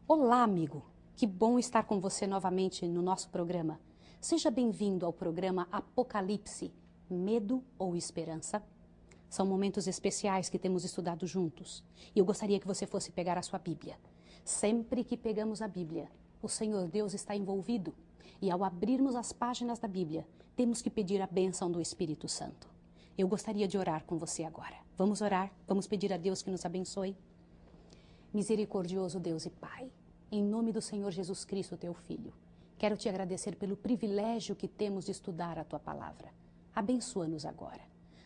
Olá, amigo! Que bom estar com você novamente no nosso programa. Seja bem-vindo ao programa Apocalipse, Medo ou Esperança? São momentos especiais que temos estudado juntos e eu gostaria que você fosse pegar a sua Bíblia. Sempre que pegamos a Bíblia, o Senhor Deus está envolvido e ao abrirmos as páginas da Bíblia, temos que pedir a bênção do Espírito Santo. Eu gostaria de orar com você agora. Vamos orar? Vamos pedir a Deus que nos abençoe? Misericordioso Deus e Pai, em nome do Senhor Jesus Cristo, teu Filho, quero te agradecer pelo privilégio que temos de estudar a tua palavra. Abençoa-nos agora.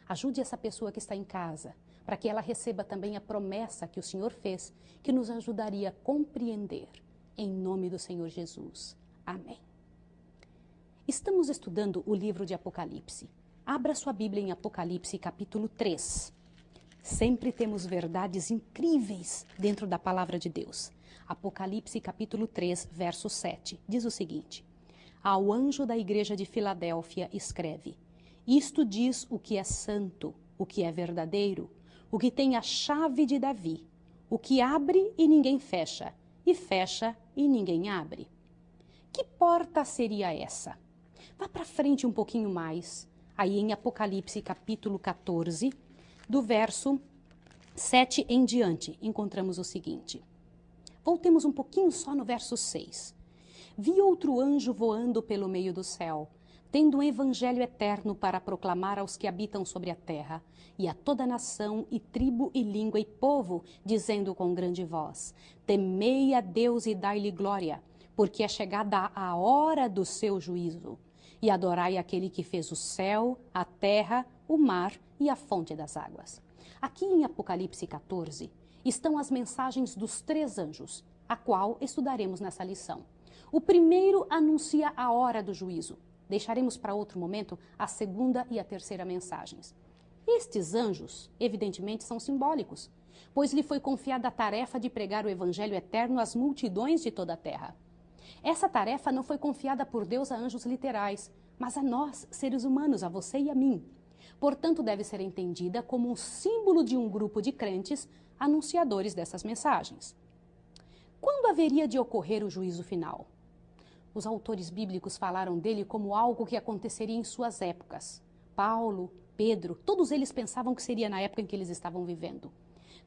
Ajude essa pessoa que está em casa, para que ela receba também a promessa que o Senhor fez, que nos ajudaria a compreender. Em nome do Senhor Jesus. Amém. Estamos estudando o livro de Apocalipse. Abra sua Bíblia em Apocalipse, capítulo 3. Sempre temos verdades incríveis dentro da palavra de Deus. Apocalipse capítulo 3, verso 7, diz o seguinte: Ao anjo da igreja de Filadélfia escreve: Isto diz o que é santo, o que é verdadeiro, o que tem a chave de Davi, o que abre e ninguém fecha, e fecha e ninguém abre. Que porta seria essa? Vá para frente um pouquinho mais, aí em Apocalipse capítulo 14, do verso 7 em diante, encontramos o seguinte. Voltemos um pouquinho só no verso 6. Vi outro anjo voando pelo meio do céu, tendo um evangelho eterno para proclamar aos que habitam sobre a terra, e a toda nação, e tribo, e língua, e povo, dizendo com grande voz: Temei a Deus e dai-lhe glória, porque é chegada a hora do seu juízo. E adorai aquele que fez o céu, a terra, o mar e a fonte das águas. Aqui em Apocalipse 14 estão as mensagens dos 3 anjos, a qual estudaremos nessa lição. O primeiro anuncia a hora do juízo. Deixaremos para outro momento a segunda e a terceira mensagens. Estes anjos, evidentemente, são simbólicos, pois lhe foi confiada a tarefa de pregar o evangelho eterno às multidões de toda a terra. Essa tarefa não foi confiada por Deus a anjos literais, mas a nós, seres humanos, a você e a mim. Portanto, deve ser entendida como um símbolo de um grupo de crentes anunciadores dessas mensagens. Quando haveria de ocorrer o juízo final? Os autores bíblicos falaram dele como algo que aconteceria em suas épocas. Paulo, Pedro, todos eles pensavam que seria na época em que eles estavam vivendo.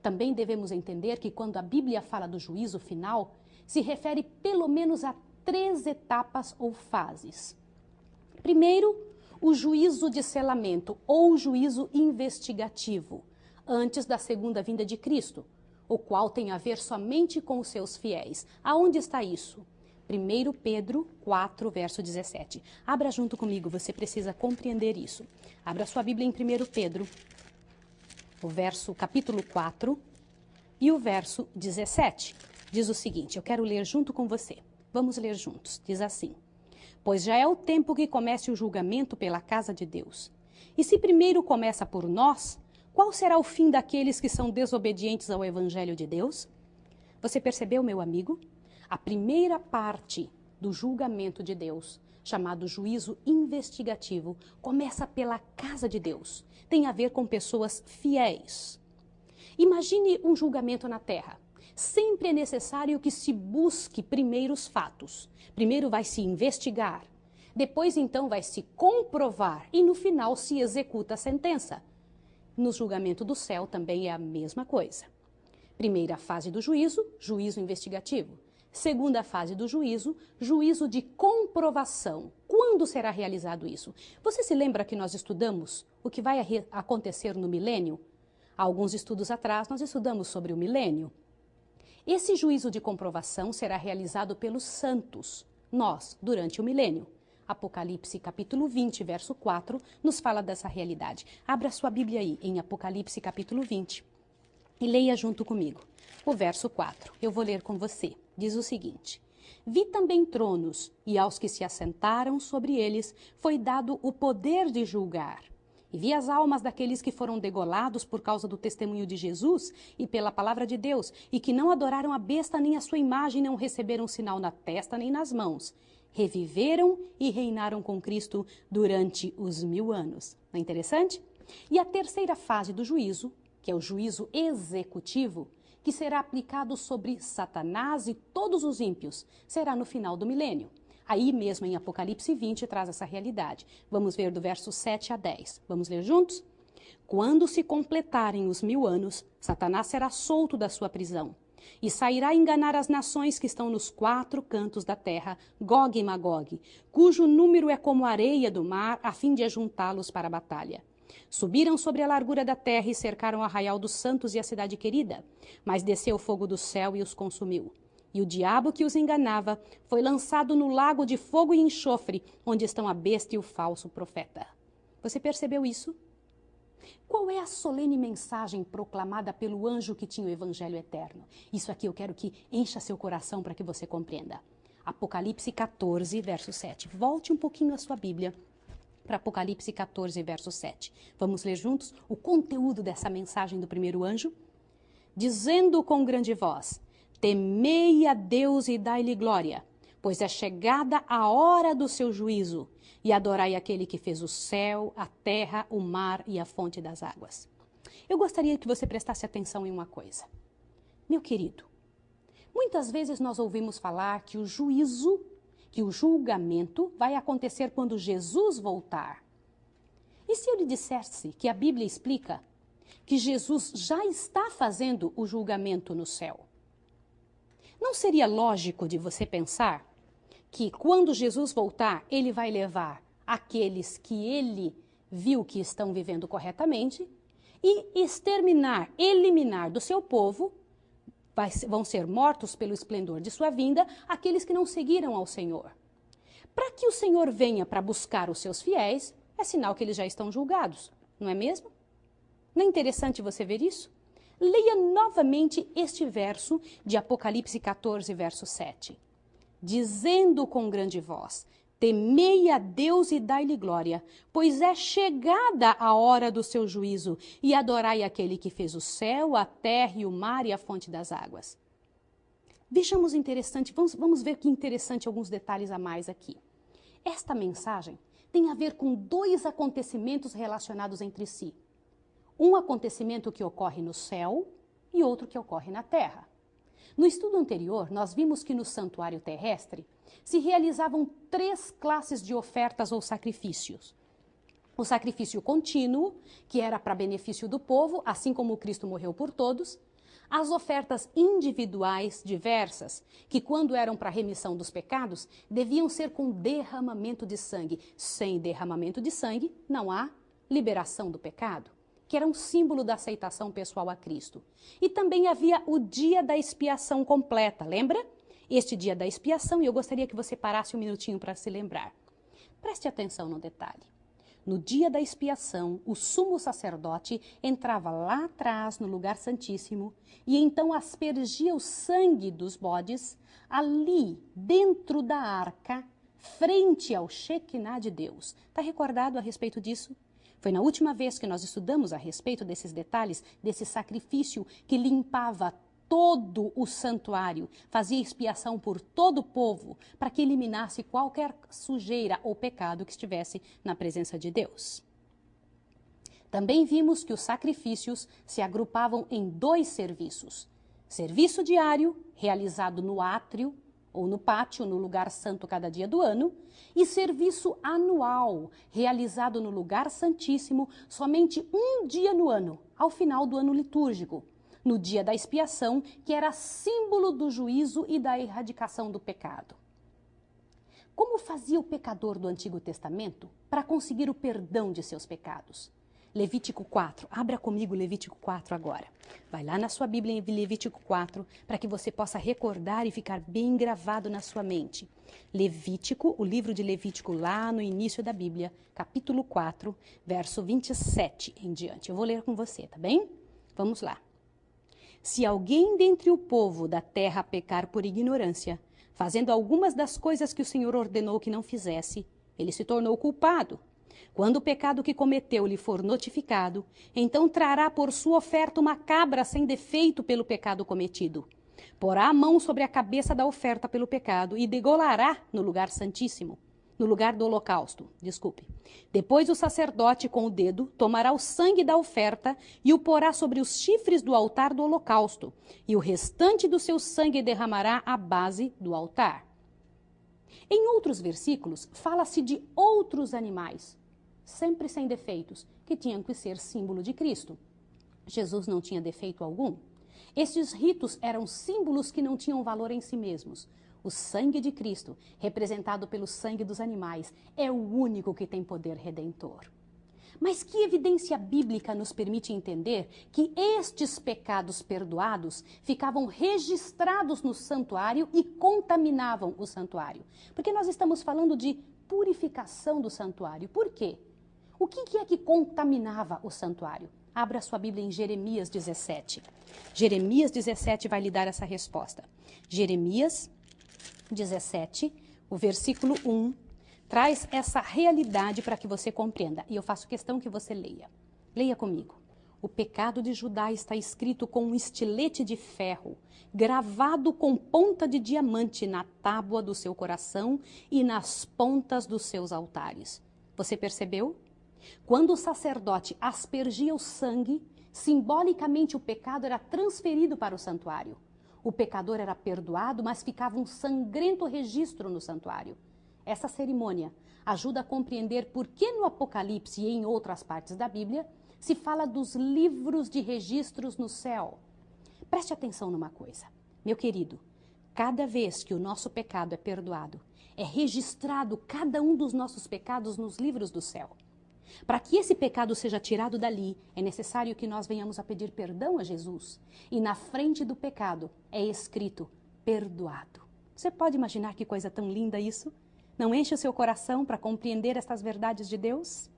Também devemos entender que quando a Bíblia fala do juízo final, se refere pelo menos a 3 etapas ou fases. Primeiro, o juízo de selamento ou juízo investigativo, antes da segunda vinda de Cristo, o qual tem a ver somente com os seus fiéis. Aonde está isso? 1 Pedro 4, verso 17. Abra junto comigo, você precisa compreender isso. Abra sua Bíblia em 1 Pedro, o capítulo 4 e o verso 17. Diz o seguinte, eu quero ler junto com você. Vamos ler juntos. Diz assim: Pois já é o tempo que comece o julgamento pela casa de Deus. E se primeiro começa por nós, qual será o fim daqueles que são desobedientes ao Evangelho de Deus? Você percebeu, meu amigo? A primeira parte do julgamento de Deus, chamado juízo investigativo, começa pela casa de Deus. Tem a ver com pessoas fiéis. Imagine um julgamento na terra. Sempre é necessário que se busque primeiro os fatos. Primeiro vai se investigar. Depois, então, vai se comprovar e, no final, se executa a sentença. No julgamento do céu também é a mesma coisa. Primeira fase do juízo, juízo investigativo. Segunda fase do juízo, juízo de comprovação. Quando será realizado isso? Você se lembra que nós estudamos o que vai acontecer no milênio? Há alguns estudos atrás, nós estudamos sobre o milênio. Esse juízo de comprovação será realizado pelos santos, nós, durante o milênio. Apocalipse capítulo 20, verso 4, nos fala dessa realidade. Abra sua Bíblia aí, em Apocalipse capítulo 20, e leia junto comigo. O verso 4, eu vou ler com você. Diz o seguinte: Vi também tronos, e aos que se assentaram sobre eles foi dado o poder de julgar. E vi as almas daqueles que foram degolados por causa do testemunho de Jesus e pela palavra de Deus, e que não adoraram a besta nem a sua imagem, não receberam sinal na testa nem nas mãos. Reviveram e reinaram com Cristo durante os 1000 anos. Não é interessante? E a terceira fase do juízo, que é o juízo executivo, que será aplicado sobre Satanás e todos os ímpios será no final do milênio. Aí mesmo em Apocalipse 20 traz essa realidade. Vamos ver do verso 7 a 10. Vamos ler juntos? Quando se completarem os 1000 anos, Satanás será solto da sua prisão e sairá enganar as nações que estão nos 4 cantos da terra, Gog e Magog, cujo número é como a areia do mar, a fim de ajuntá-los para a batalha. Subiram sobre a largura da terra e cercaram o arraial dos santos e a cidade querida, mas desceu fogo do céu e os consumiu. E o diabo que os enganava foi lançado no lago de fogo e enxofre, onde estão a besta e o falso profeta. Você percebeu isso? Qual é a solene mensagem proclamada pelo anjo que tinha o evangelho eterno? Isso aqui eu quero que encha seu coração para que você compreenda. Apocalipse 14, verso 7. Volte um pouquinho a sua Bíblia para Apocalipse 14, verso 7. Vamos ler juntos o conteúdo dessa mensagem do primeiro anjo? Dizendo com grande voz: temei a Deus e dai-lhe glória, pois é chegada a hora do seu juízo, e adorai aquele que fez o céu, a terra, o mar e a fonte das águas. Eu gostaria que você prestasse atenção em uma coisa. Meu querido, muitas vezes nós ouvimos falar que o juízo, que o julgamento vai acontecer quando Jesus voltar. E se eu lhe dissesse que a Bíblia explica que Jesus já está fazendo o julgamento no céu? Não seria lógico de você pensar que quando Jesus voltar, ele vai levar aqueles que ele viu que estão vivendo corretamente e exterminar, eliminar do seu povo, vão ser mortos pelo esplendor de sua vinda, aqueles que não seguiram ao Senhor. Para que o Senhor venha para buscar os seus fiéis, é sinal que eles já estão julgados, não é mesmo? Não é interessante você ver isso? Leia novamente este verso de Apocalipse 14, verso 7. Dizendo com grande voz: temei a Deus e dai-lhe glória, pois é chegada a hora do seu juízo, e adorai aquele que fez o céu, a terra e o mar e a fonte das águas. Vejamos interessante, vamos ver que interessante alguns detalhes a mais aqui. Esta mensagem tem a ver com 2 acontecimentos relacionados entre si. Um acontecimento que ocorre no céu e outro que ocorre na terra. No estudo anterior, nós vimos que no santuário terrestre se realizavam 3 classes de ofertas ou sacrifícios. O sacrifício contínuo, que era para benefício do povo, assim como Cristo morreu por todos. As ofertas individuais diversas, que quando eram para remissão dos pecados, deviam ser com derramamento de sangue. Sem derramamento de sangue, não há liberação do pecado, que era um símbolo da aceitação pessoal a Cristo. E também havia o dia da expiação completa, lembra? Este dia da expiação, e eu gostaria que você parasse um minutinho para se lembrar. Preste atenção no detalhe. No dia da expiação, o sumo sacerdote entrava lá atrás no lugar santíssimo e então aspergia o sangue dos bodes ali dentro da arca, frente ao Shekinah de Deus. Está recordado a respeito disso? Foi na última vez que nós estudamos a respeito desses detalhes, desse sacrifício que limpava todo o santuário, fazia expiação por todo o povo, para que eliminasse qualquer sujeira ou pecado que estivesse na presença de Deus. Também vimos que os sacrifícios se agrupavam em 2 serviços. Serviço diário, realizado no átrio, ou no pátio, no lugar santo cada dia do ano, e serviço anual, realizado no lugar santíssimo somente um dia no ano, ao final do ano litúrgico, no dia da expiação, que era símbolo do juízo e da erradicação do pecado. Como fazia o pecador do Antigo Testamento para conseguir o perdão de seus pecados? Levítico 4. Abra comigo Levítico 4 agora. Vai lá na sua Bíblia em Levítico 4 para que você possa recordar e ficar bem gravado na sua mente. Levítico, o livro de Levítico lá no início da Bíblia, capítulo 4, verso 27 em diante. Eu vou ler com você, tá bem? Vamos lá. Se alguém dentre o povo da terra pecar por ignorância, fazendo algumas das coisas que o Senhor ordenou que não fizesse, ele se tornou culpado. Quando o pecado que cometeu lhe for notificado, então trará por sua oferta uma cabra sem defeito pelo pecado cometido. Porá a mão sobre a cabeça da oferta pelo pecado e degolará no lugar santíssimo. no lugar do holocausto, desculpe. Depois o sacerdote com o dedo tomará o sangue da oferta e o porá sobre os chifres do altar do holocausto, e o restante do seu sangue derramará à base do altar. Em outros versículos, fala-se de outros animais, sempre sem defeitos, que tinham que ser símbolo de Cristo. Jesus não tinha defeito algum. Estes ritos eram símbolos que não tinham valor em si mesmos. O sangue de Cristo, representado pelo sangue dos animais, é o único que tem poder redentor. Mas que evidência bíblica nos permite entender que estes pecados perdoados ficavam registrados no santuário e contaminavam o santuário? Porque nós estamos falando de purificação do santuário. Por quê? O que é que contaminava o santuário? Abra sua Bíblia em Jeremias 17. Jeremias 17 vai lhe dar essa resposta. Jeremias 17, o versículo 1, traz essa realidade para que você compreenda. E eu faço questão que você leia. Leia comigo. O pecado de Judá está escrito com um estilete de ferro, gravado com ponta de diamante na tábua do seu coração e nas pontas dos seus altares. Você percebeu? Quando o sacerdote aspergia o sangue, simbolicamente o pecado era transferido para o santuário. O pecador era perdoado, mas ficava um sangrento registro no santuário. Essa cerimônia ajuda a compreender por que no Apocalipse e em outras partes da Bíblia se fala dos livros de registros no céu. Preste atenção numa coisa, meu querido. Cada vez que o nosso pecado é perdoado, é registrado cada um dos nossos pecados nos livros do céu. Para que esse pecado seja tirado dali, é necessário que nós venhamos a pedir perdão a Jesus. E na frente do pecado é escrito, perdoado. Você pode imaginar que coisa tão linda isso? Não enche o seu coração para compreender estas verdades de Deus?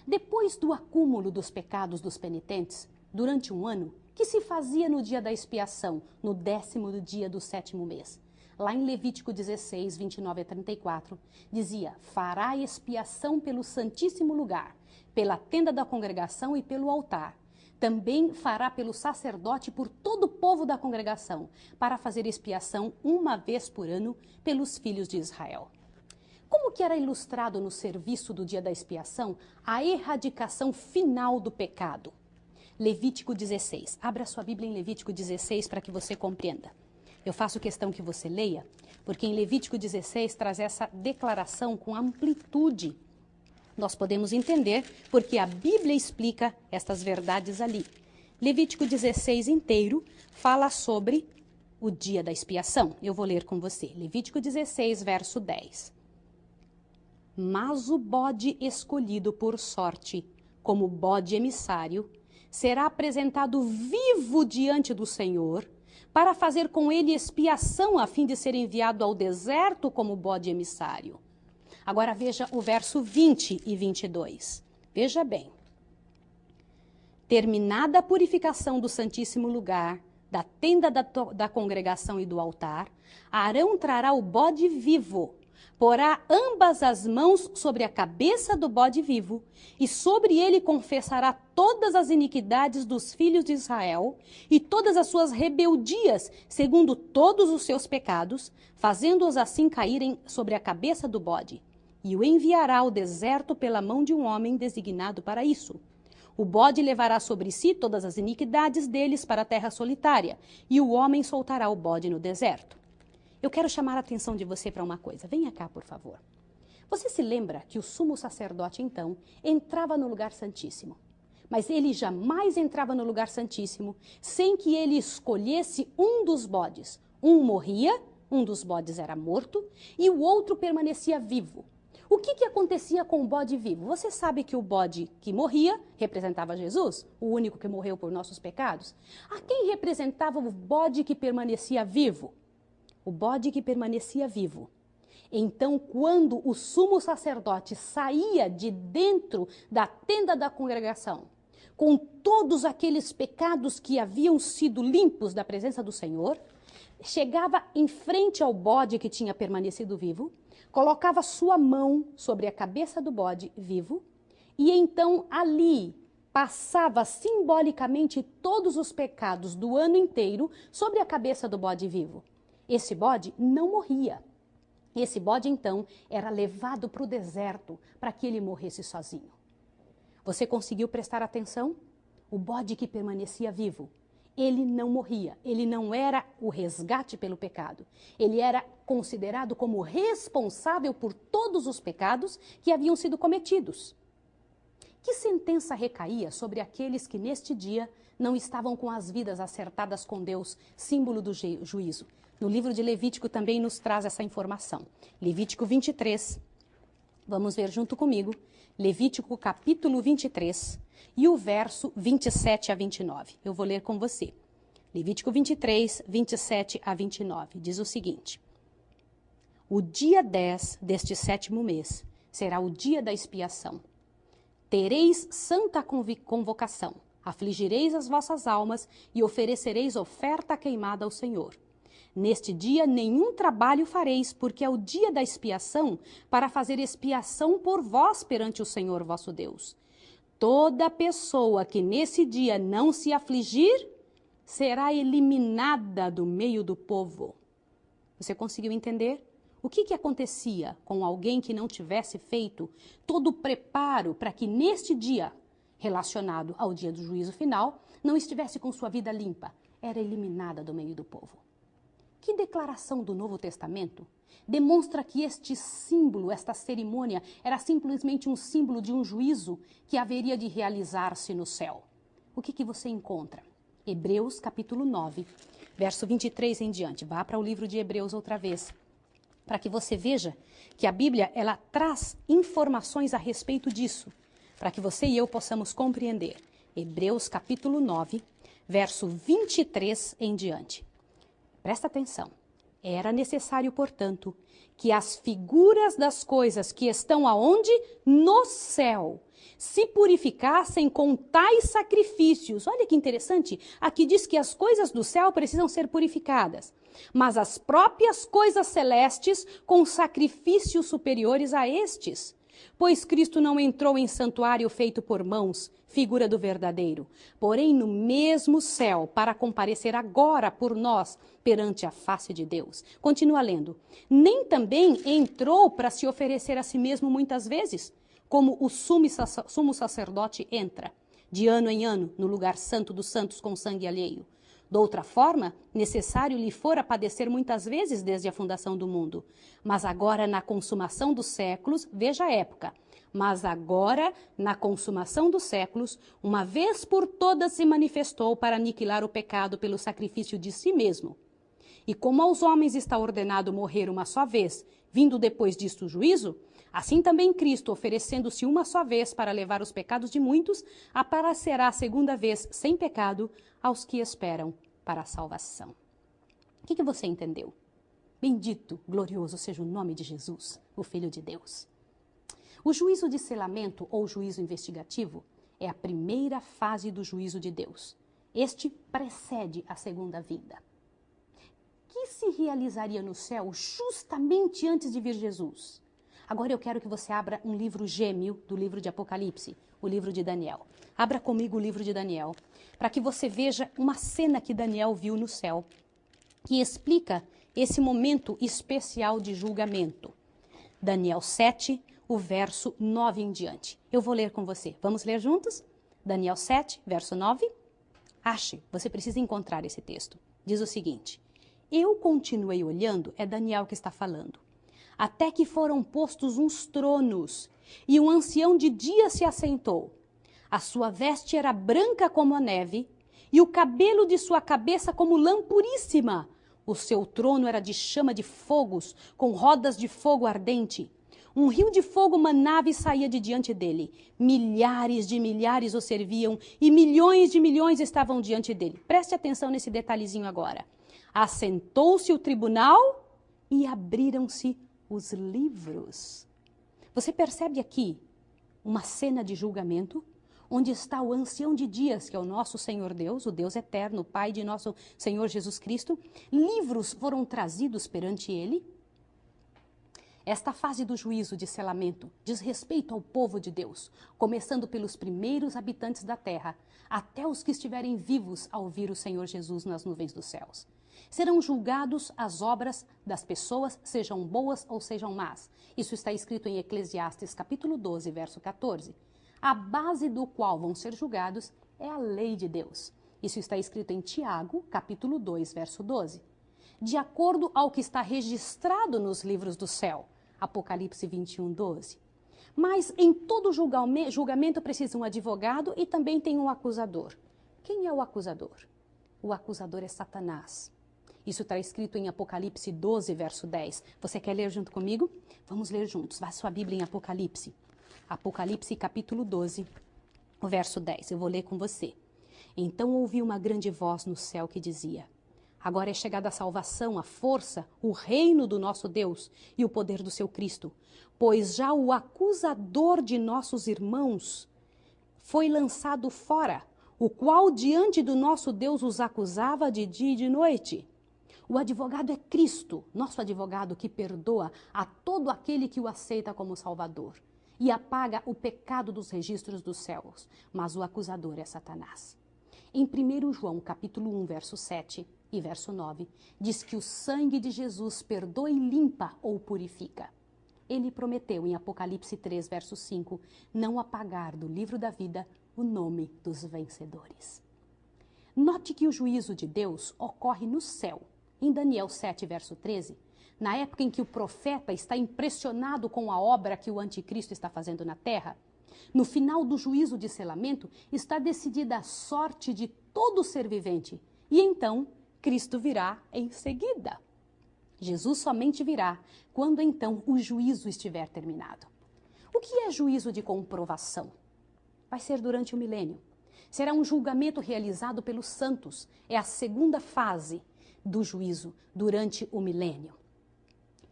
Depois do acúmulo dos pecados dos penitentes, durante um ano, que se fazia no dia da expiação, no 10º dia do 7º mês? Lá em Levítico 16, 29 a 34, dizia, fará expiação pelo santíssimo lugar, pela tenda da congregação e pelo altar. Também fará pelo sacerdote e por todo o povo da congregação, para fazer expiação uma vez por ano pelos filhos de Israel. Como que era ilustrado no serviço do dia da expiação a erradicação final do pecado? Levítico 16. Abra sua Bíblia em Levítico 16 para que você compreenda. Eu faço questão que você leia, porque em Levítico 16 traz essa declaração com amplitude. Nós podemos entender porque a Bíblia explica estas verdades ali. Levítico 16 inteiro fala sobre o dia da expiação. Eu vou ler com você. Levítico 16, verso 10. Mas o bode escolhido por sorte, como bode emissário, será apresentado vivo diante do Senhor, para fazer com ele expiação a fim de ser enviado ao deserto como bode emissário. Agora veja o verso 20 e 22. Veja bem. Terminada a purificação do santíssimo lugar, da tenda da congregação e do altar, Arão trará o bode vivo, porá ambas as mãos sobre a cabeça do bode vivo, e sobre ele confessará todas as iniquidades dos filhos de Israel e todas as suas rebeldias, segundo todos os seus pecados, fazendo-os assim caírem sobre a cabeça do bode. E o enviará ao deserto pela mão de um homem designado para isso. O bode levará sobre si todas as iniquidades deles para a terra solitária, e o homem soltará o bode no deserto. Eu quero chamar a atenção de você para uma coisa. Venha cá, por favor. Você se lembra que o sumo sacerdote, então, entrava no lugar santíssimo? Mas ele jamais entrava no lugar santíssimo sem que ele escolhesse um dos bodes. Um morria, um dos bodes era morto, e o outro permanecia vivo. O que acontecia com o bode vivo? Você sabe que o bode que morria representava Jesus, o único que morreu por nossos pecados? A quem representava o bode que permanecia vivo? O bode que permanecia vivo. Então, quando o sumo sacerdote saía de dentro da tenda da congregação, com todos aqueles pecados que haviam sido limpos da presença do Senhor, chegava em frente ao bode que tinha permanecido vivo, colocava sua mão sobre a cabeça do bode vivo, e então ali passava simbolicamente todos os pecados do ano inteiro sobre a cabeça do bode vivo. Esse bode não morria. Esse bode, então, era levado para o deserto para que ele morresse sozinho. Você conseguiu prestar atenção? O bode que permanecia vivo, ele não morria, ele não era o resgate pelo pecado. Ele era considerado como responsável por todos os pecados que haviam sido cometidos. Que sentença recaía sobre aqueles que neste dia não estavam com as vidas acertadas com Deus, símbolo do juízo? No livro de Levítico também nos traz essa informação. Levítico 23, vamos ver junto comigo, Levítico capítulo 23 e o verso 27 a 29. Eu vou ler com você. Levítico 23, 27 a 29, diz o seguinte: o dia 10 deste 7º mês será o dia da expiação. Tereis santa convocação, afligireis as vossas almas e oferecereis oferta queimada ao Senhor. Neste dia nenhum trabalho fareis, porque é o dia da expiação, para fazer expiação por vós perante o Senhor vosso Deus. Toda pessoa que nesse dia não se afligir, será eliminada do meio do povo. Você conseguiu entender? O que acontecia com alguém que não tivesse feito todo o preparo para que neste dia, relacionado ao dia do juízo final, não estivesse com sua vida limpa? Era eliminada do meio do povo. Que declaração do Novo Testamento demonstra que este símbolo, esta cerimônia, era simplesmente um símbolo de um juízo que haveria de realizar-se no céu. O que você encontra? Hebreus capítulo 9, verso 23 em diante. Vá para o livro de Hebreus outra vez, para que você veja que a Bíblia ela traz informações a respeito disso, para que você e eu possamos compreender. Hebreus capítulo 9, verso 23 em diante. Presta atenção. Era necessário, portanto, que as figuras das coisas que estão aonde? No céu, se purificassem com tais sacrifícios. Olha que interessante. Aqui diz que as coisas do céu precisam ser purificadas, mas as próprias coisas celestes com sacrifícios superiores a estes. Pois Cristo não entrou em santuário feito por mãos, figura do verdadeiro, porém no mesmo céu, para comparecer agora por nós perante a face de Deus. Continua lendo. Nem também entrou para se oferecer a si mesmo muitas vezes, como o sumo sacerdote entra, de ano em ano, no lugar santo dos santos com sangue alheio. De outra forma, necessário lhe fora padecer muitas vezes desde a fundação do mundo. Mas agora, na consumação dos séculos, veja a época, mas agora, na consumação dos séculos, uma vez por todas se manifestou para aniquilar o pecado pelo sacrifício de si mesmo. E como aos homens está ordenado morrer uma só vez, vindo depois disto o juízo, assim também Cristo, oferecendo-se uma só vez para levar os pecados de muitos, aparecerá a segunda vez sem pecado aos que esperam para a salvação. O que você entendeu? Bendito, glorioso seja o nome de Jesus, o Filho de Deus. O juízo de selamento ou juízo investigativo é a primeira fase do juízo de Deus. Este precede a segunda vinda. Que se realizaria no céu justamente antes de vir Jesus? Agora eu quero que você abra um livro gêmeo do livro de Apocalipse, o livro de Daniel. Abra comigo o livro de Daniel, para que você veja uma cena que Daniel viu no céu, que explica esse momento especial de julgamento. Daniel 7, o verso 9 em diante. Eu vou ler com você. Vamos ler juntos? Daniel 7, verso 9. Ache, você precisa encontrar esse texto. Diz o seguinte: eu continuei olhando, é Daniel que está falando, até que foram postos uns tronos, e um ancião de dia se assentou. A sua veste era branca como a neve, e o cabelo de sua cabeça como lã puríssima. O seu trono era de chama de fogos, com rodas de fogo ardente. Um rio de fogo manava e saía de diante dele. Milhares de milhares o serviam, e milhões de milhões estavam diante dele. Preste atenção nesse detalhezinho agora. Assentou-se o tribunal e abriram-se os livros. Você percebe aqui uma cena de julgamento, onde está o ancião de dias, que é o nosso Senhor Deus, o Deus eterno, o Pai de nosso Senhor Jesus Cristo. Livros foram trazidos perante ele. Esta fase do juízo de selamento diz respeito ao povo de Deus, começando pelos primeiros habitantes da terra, até os que estiverem vivos ao ouvir o Senhor Jesus nas nuvens dos céus. Serão julgados as obras das pessoas, sejam boas ou sejam más. Isso está escrito em Eclesiastes capítulo 12, verso 14. A base do qual vão ser julgados é a lei de Deus. Isso está escrito em Tiago, capítulo 2, verso 12. De acordo ao que está registrado nos livros do céu, Apocalipse 21, 12. Mas em todo julgamento precisa um advogado e também tem um acusador. Quem é o acusador? O acusador é Satanás. Isso está escrito em Apocalipse 12, verso 10. Você quer ler junto comigo? Vamos ler juntos. Vá sua Bíblia em Apocalipse. Apocalipse, capítulo 12, o verso 10. Eu vou ler com você. Então ouvi uma grande voz no céu que dizia: agora é chegada a salvação, a força, o reino do nosso Deus e o poder do seu Cristo, pois já o acusador de nossos irmãos foi lançado fora, o qual diante do nosso Deus os acusava de dia e de noite. O advogado é Cristo, nosso advogado, que perdoa a todo aquele que o aceita como Salvador e apaga o pecado dos registros dos céus, mas o acusador é Satanás. Em 1 João, capítulo 1, verso 7 e verso 9, diz que o sangue de Jesus perdoa e limpa ou purifica. Ele prometeu em Apocalipse 3, verso 5, não apagar do livro da vida o nome dos vencedores. Note que o juízo de Deus ocorre no céu. Em Daniel 7, verso 13, na época em que o profeta está impressionado com a obra que o anticristo está fazendo na terra, no final do juízo de selamento, está decidida a sorte de todo ser vivente. E então, Cristo virá em seguida. Jesus somente virá quando então o juízo estiver terminado. O que é juízo de comprovação? Vai ser durante o milênio. Será um julgamento realizado pelos santos. É a segunda fase do juízo durante o milênio.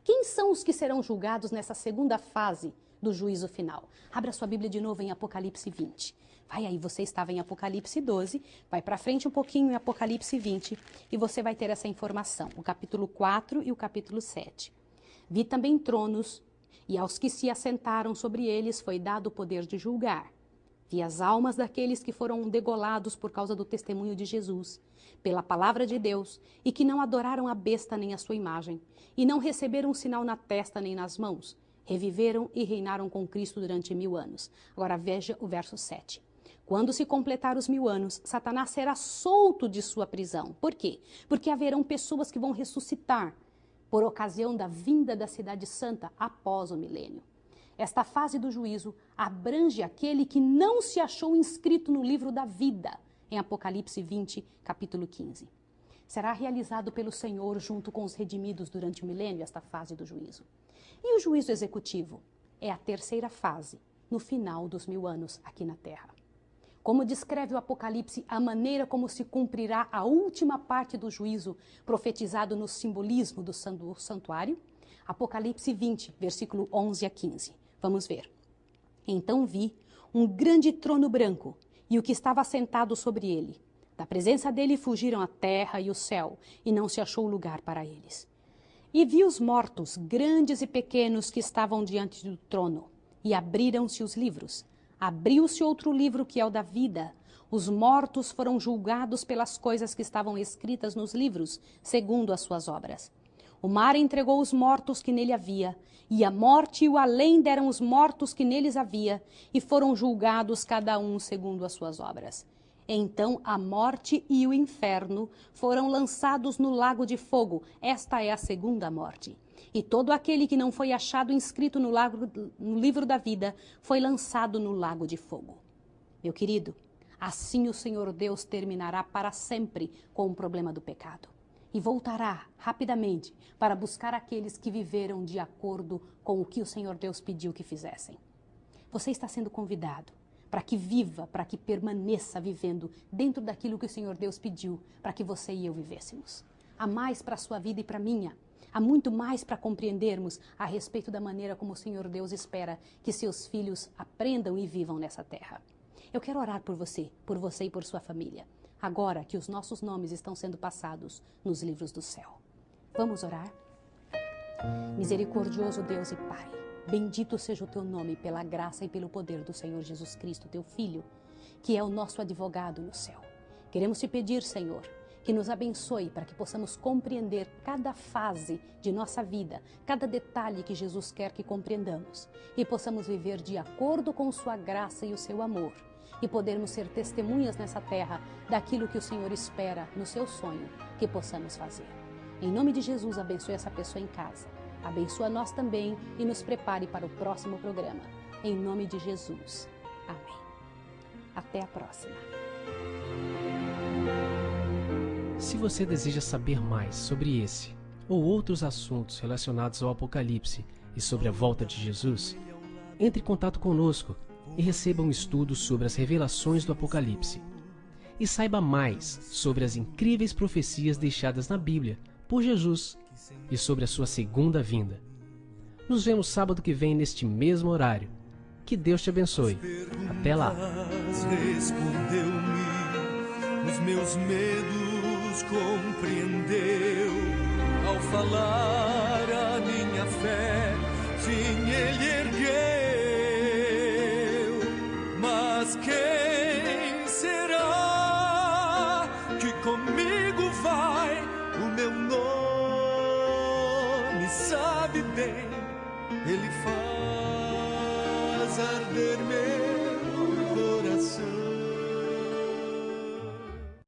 Quem são os que serão julgados nessa segunda fase do juízo final? Abra sua Bíblia de novo em Apocalipse 20. Vai aí, você estava em Apocalipse 12, vai para frente um pouquinho em Apocalipse 20 e você vai ter essa informação, o capítulo 4 e o capítulo 7. Vi também tronos, e aos que se assentaram sobre eles foi dado o poder de julgar. Vi as almas daqueles que foram degolados por causa do testemunho de Jesus, pela palavra de Deus, e que não adoraram a besta nem a sua imagem, e não receberam um sinal na testa nem nas mãos. Reviveram e reinaram com Cristo durante 1000 anos. Agora veja o verso 7. Quando se completar os 1000 anos, Satanás será solto de sua prisão. Por quê? Porque haverão pessoas que vão ressuscitar por ocasião da vinda da cidade santa após o milênio. Esta fase do juízo abrange aquele que não se achou inscrito no livro da vida, em Apocalipse 20, capítulo 15. Será realizado pelo Senhor junto com os redimidos durante o milênio, esta fase do juízo. E o juízo executivo é a terceira fase, no final dos 1000 anos aqui na Terra. Como descreve o Apocalipse a maneira como se cumprirá a última parte do juízo profetizado no simbolismo do santuário? Apocalipse 20, versículo 11 a 15. Vamos ver. Então vi um grande trono branco e o que estava sentado sobre ele. Da presença dele fugiram a terra e o céu, e não se achou lugar para eles. E vi os mortos, grandes e pequenos, que estavam diante do trono, e abriram-se os livros. Abriu-se outro livro que é o da vida. Os mortos foram julgados pelas coisas que estavam escritas nos livros, segundo as suas obras. O mar entregou os mortos que nele havia, e a morte e o além deram os mortos que neles havia, e foram julgados cada um segundo as suas obras. Então a morte e o inferno foram lançados no lago de fogo. Esta é a segunda morte. E todo aquele que não foi achado inscrito no livro da vida foi lançado no lago de fogo. Meu querido, assim o Senhor Deus terminará para sempre com o problema do pecado. E voltará rapidamente para buscar aqueles que viveram de acordo com o que o Senhor Deus pediu que fizessem. Você está sendo convidado para que viva, para que permaneça vivendo dentro daquilo que o Senhor Deus pediu para que você e eu vivêssemos. Há mais para a sua vida e para a minha. Há muito mais para compreendermos a respeito da maneira como o Senhor Deus espera que seus filhos aprendam e vivam nessa terra. Eu quero orar por você e por sua família, agora que os nossos nomes estão sendo passados nos livros do céu. Vamos orar? Misericordioso Deus e Pai, bendito seja o teu nome pela graça e pelo poder do Senhor Jesus Cristo, teu Filho, que é o nosso advogado no céu. Queremos te pedir, Senhor, que nos abençoe para que possamos compreender cada fase de nossa vida, cada detalhe que Jesus quer que compreendamos e possamos viver de acordo com sua graça e o seu amor e podermos ser testemunhas nessa terra daquilo que o Senhor espera no seu sonho que possamos fazer. Em nome de Jesus, abençoe essa pessoa em casa. Abençoa nós também e nos prepare para o próximo programa. Em nome de Jesus. Amém. Até a próxima. Se você deseja saber mais sobre esse ou outros assuntos relacionados ao Apocalipse e sobre a volta de Jesus, entre em contato conosco e receba um estudo sobre as revelações do Apocalipse. E saiba mais sobre as incríveis profecias deixadas na Bíblia por Jesus e sobre a sua segunda vinda. Nos vemos sábado que vem neste mesmo horário. Que Deus te abençoe. Até lá. Respondeu-me, os meus medos compreendeu. Ao falar a minha fé, sim, ele ergueu. Mas quem será que comigo vai? O meu nome sabe bem, ele faz arder meu coração.